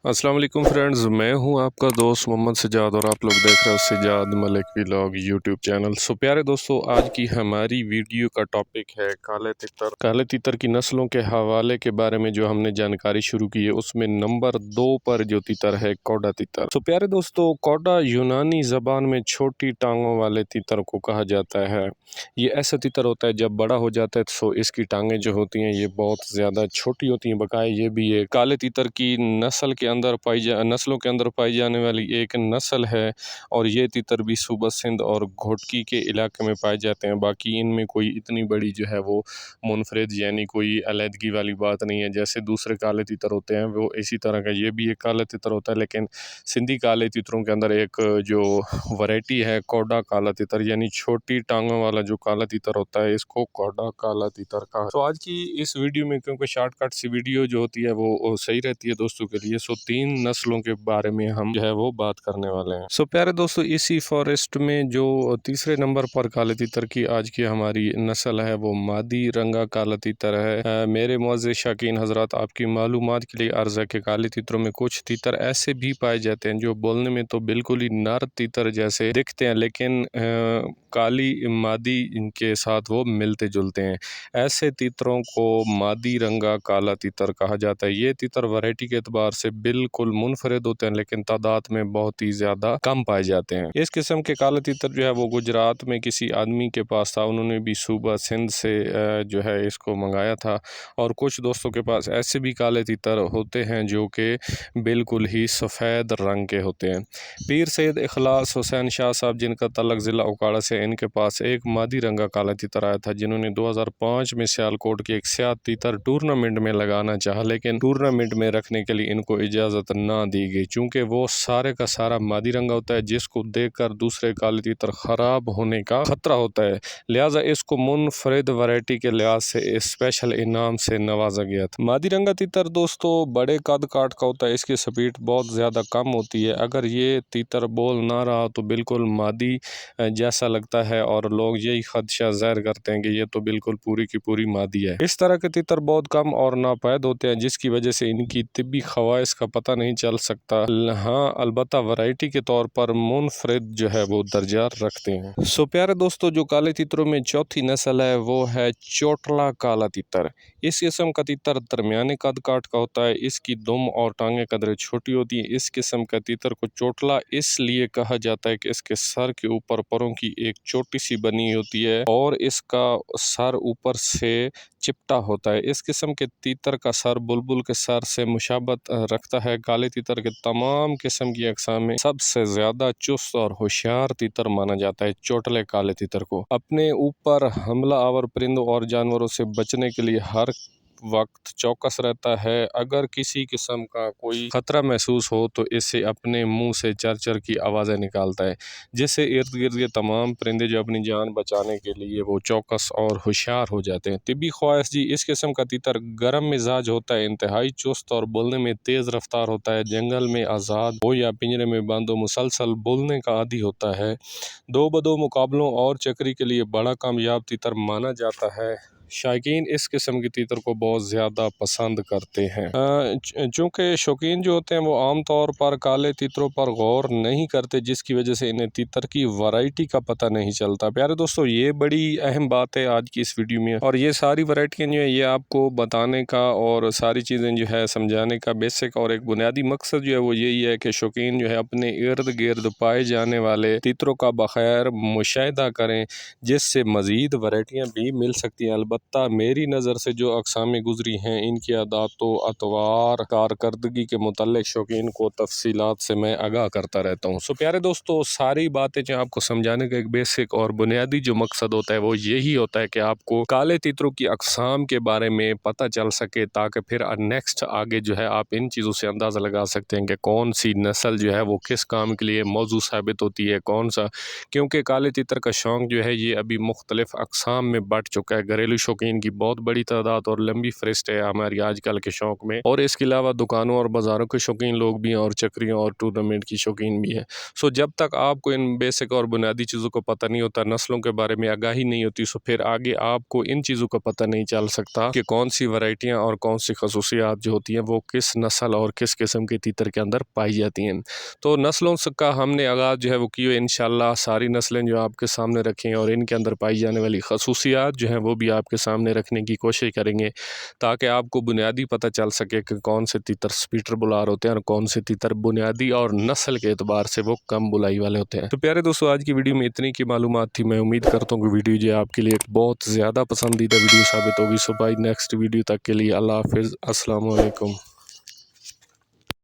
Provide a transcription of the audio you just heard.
अस्सलाम वालेकुम फ्रेंड्स, मैं हूं आपका दोस्त मोहम्मद सजाद और आप लोग देख रहे हो Sajjad Malik vlog YouTube channel. प्यारे दोस्तों, आज की हमारी वीडियो का टॉपिक है काले तितर। काले तितर की नस्लों के हवाले के बारे में जो हमने जानकारी शुरू की है, उसमें नंबर 2 पर जो तितर है कौड़ा तितर। प्यारे दोस्तों, कौड़ा यूनानी ज़बान में छोटी टांगों वाले तितर को कहा जाता है। ये ऐसा तितर होता है जब बड़ा हो जाता है तो इसकी टांगें जो होती हैं ये बहुत ज़्यादा छोटी होती हैं। बकाया ये भी है काले तितर की नस्लों के अंदर पाई जाने वाली एक नस्ल है और ये तितर भी सूबा सिंध और घोटकी के इलाके में पाए जाते हैं। बाकी इनमें कोई इतनी बड़ी जो है वो मुनफरिद यानी कोई अलहदगी वाली बात नहीं है। जैसे दूसरे काले तितर होते हैं वो इसी तरह का ये भी एक काला तितर होता है, लेकिन सिंधी काले तितरों के अंदर एक जो वैरायटी है कौड़ा काला तितर यानी छोटी टांगों वाला जो काला तितर होता है, इसको कौड़ा काला तितर का। तो आज की इस वीडियो में, क्योंकि शॉर्टकट सी वीडियो जो होती है वो सही रहती है दोस्तों के लिए, 3 नस्लों के बारे में हम जो है वो बात करने वाले हैं। प्यारे दोस्तों, इसी फॉरेस्ट में जो तीसरे नंबर पर काले तितर की आज की हमारी नस्ल है वो मादी रंगा काला तितर है। मेरे मुअज़्ज़िज़ शाकीन हजरात, आपकी मालूमात के लिए अर्ज़ है कि काले तितरों में कुछ तितर ऐसे भी पाए जाते हैं जो बोलने में तो बिल्कुल ही नर तितर जैसे दिखते हैं, लेकिन काली मादी इनके साथ वो मिलते जुलते हैं। ऐसे तितरों को मादी रंगा काला तितर कहा जाता है। ये तितर वैरायटी के एतबार से बिल्कुल मुनफरिद होते हैं, लेकिन तादाद में बहुत ही ज़्यादा कम पाए जाते हैं। इस किस्म के काला तितर जो है वो गुजरात में किसी आदमी के पास था। उन्होंने भी सूबा सिंध से जो है इसको मंगाया था। और कुछ दोस्तों के पास ऐसे भी काले तितर होते हैं जो कि बिल्कुल ही सफ़ेद रंग के होते हैं। पीर सैयद इखलास हुसैन शाह साहब, जिनका तल्लक ज़िला उकाड़ा से, इनके पास एक मादी रंगा काला तितर आया था, जिन्होंने 2005 में सियालकोट के एक स्याह तितर टूर्नामेंट में लगाना चाहा, लेकिन टूर्नामेंट में रखने के लिए इनको इजाज़त ना दी गई, चूँकि वो सारे का सारा मादी रंगा होता है जिसको देखकर दूसरे काले तितर ख़राब होने का ख़तरा होता है। लिहाजा इसको मुनफरिद वैरायटी के लिहाज से स्पेशल इनाम से नवाजा गया था। मादी रंगा तितर दोस्तों बड़े कद काट का होता है, इसकी स्पीड बहुत ज़्यादा कम होती है। अगर ये तितर बोल ना रहा तो बिल्कुल मादी जैसा लगता है और लोग यही खदशा ज़ाहिर करते हैं कि ये तो बिल्कुल पूरी की पूरी मादी है। इस तरह के तितर बहुत कम और नापैद होते हैं, जिसकी वजह से इनकी तिब्बी खवाइस का पता नहीं चल सकता। हाँ, अलबत्ता वैरायटी के तौर पर मुनफरिद जो है वो दर्जा रखते हैं। प्यारे दोस्तों, जो काले तितरों में चौथी नस्ल है वो है चोटला काला तितर। इस किस्म का तितर दरमियाने कद काट का होता है। इसकी दुम और टांगें कदरे छोटी होती हैं। इस किस्म का तितर को चोटला इसलिए कहा जाता है कि इसके सर के ऊपर परों की एक छोटी सी बनी होती है और इसका सर ऊपर से चिपटा होता है। इस किस्म के तीतर का सर बुलबुल के सर से मुशाबत रखता है। काले तीतर के तमाम किस्म की अक़साम में सबसे ज़्यादा चुस्त और होशियार तीतर माना जाता है चोटले काले तीतर को। अपने ऊपर हमला आवर परिंदों और जानवरों से बचने के लिए हर वक्त चौकस रहता है। अगर किसी किस्म का कोई ख़तरा महसूस हो तो इससे अपने मुंह से चर की आवाज़ें निकालता है, जिससे इर्द गिर्द के तमाम परिंदे जो अपनी जान बचाने के लिए वो चौकस और होशियार हो जाते हैं। तिब्बी ख्वाहिश जी, इस किस्म का तीतर गर्म मिजाज होता है, इंतहाई चुस्त और बोलने में तेज़ रफ्तार होता है। जंगल में आज़ाद हो या पिंजरे में बंद हो मुसलसल बोलने का आदी होता है। 2 ब 2 मुकाबलों और चक्री के लिए बड़ा कामयाब तीतर माना जाता है। शायकीन इस किस्म की तीतर को बहुत ज़्यादा पसंद करते हैं। चूँकि शौकीन जो होते हैं वो आम तौर पर काले तीतरों पर गौर नहीं करते, जिसकी वजह से इन्हें तीतर की वैरायटी का पता नहीं चलता। प्यारे दोस्तों, ये बड़ी अहम बात है आज की इस वीडियो में, और ये सारी वैरायटियाँ जो है ये आपको बताने का और सारी चीज़ें जो है समझाने का बेसिक और एक बुनियादी मकसद जो है वो यही है कि शौकीन जो है अपने इर्द गिर्द पाए जाने वाले तीतरों का बखैर मुशाहिदा करें, जिससे मज़ीद वैरायटियाँ भी मिल सकती हैं। अलबत्ता मेरी नज़र से जो अक़सामें गुजरी हैं इनकी अदात व अतवार कारकर्दगी के मुतल्लिक़ शौकीन को तफसीलात से मैं आगाह करता रहता हूँ। प्यारे दोस्तों, सारी बातें जो आपको समझाने का एक बेसिक और बुनियादी जो मकसद होता है वो यही होता है कि आपको काले तीतरों की अक़साम के बारे में पता चल सके, ताकि फिर नेक्स्ट आगे जो है आप इन चीज़ों से अंदाज़ा लगा सकते हैं कि कौन सी नस्ल जो है वो किस काम के लिए मौजू साबित होती है, कौन सा, क्योंकि काले तीतर का शौक़ जो है ये अभी मुख्तलिफ़ अक़साम में बँट चुका है। घरेलू शौकीन की बहुत बड़ी तादाद और लंबी फहरिस्त है हमारी आजकल के शौक में। और इसके अलावा दुकानों और बाज़ारों के शौकीन लोग भी हैं और चक्रियों और टूर्नामेंट की शौकीन भी हैं। सो जब तक आपको इन बेसिक और बुनियादी चीज़ों को पता नहीं होता, नस्लों के बारे में आगाही नहीं होती, सो फिर आगे आपको इन चीज़ों का पता नहीं चल सकता कि कौन सी वैरायटियाँ और कौन सी खसूसियात जो होती हैं वो किस नस्ल और किस किस्म के तीतर के अंदर पाई जाती हैं। तो नस्लों का हमने आगाज़ जो है वो किए, इंशाल्लाह सारी नस्लें जो आपके सामने रखें और इनके अंदर पाई जाने वाली खसूसियात जो हैं वो भी आपके सामने रखने की कोशिश करेंगे, ताकि आपको बुनियादी पता चल सके कि कौन से तीतर स्पीटर बुलार होते हैं और कौन से तीतर बुनियादी और नस्ल के एतबार से वो कम बुलाई वाले होते हैं। तो प्यारे दोस्तों, आज की वीडियो में इतनी की मालूमात थी। मैं उम्मीद करता हूँ कि वीडियो जो आपके लिए एक बहुत ज़्यादा पसंदीदा वीडियो साबित होगी। सो बाय नेक्स्ट वीडियो तक के लिए अल्लाह हाफिज़, अस्सलाम वालेकुम।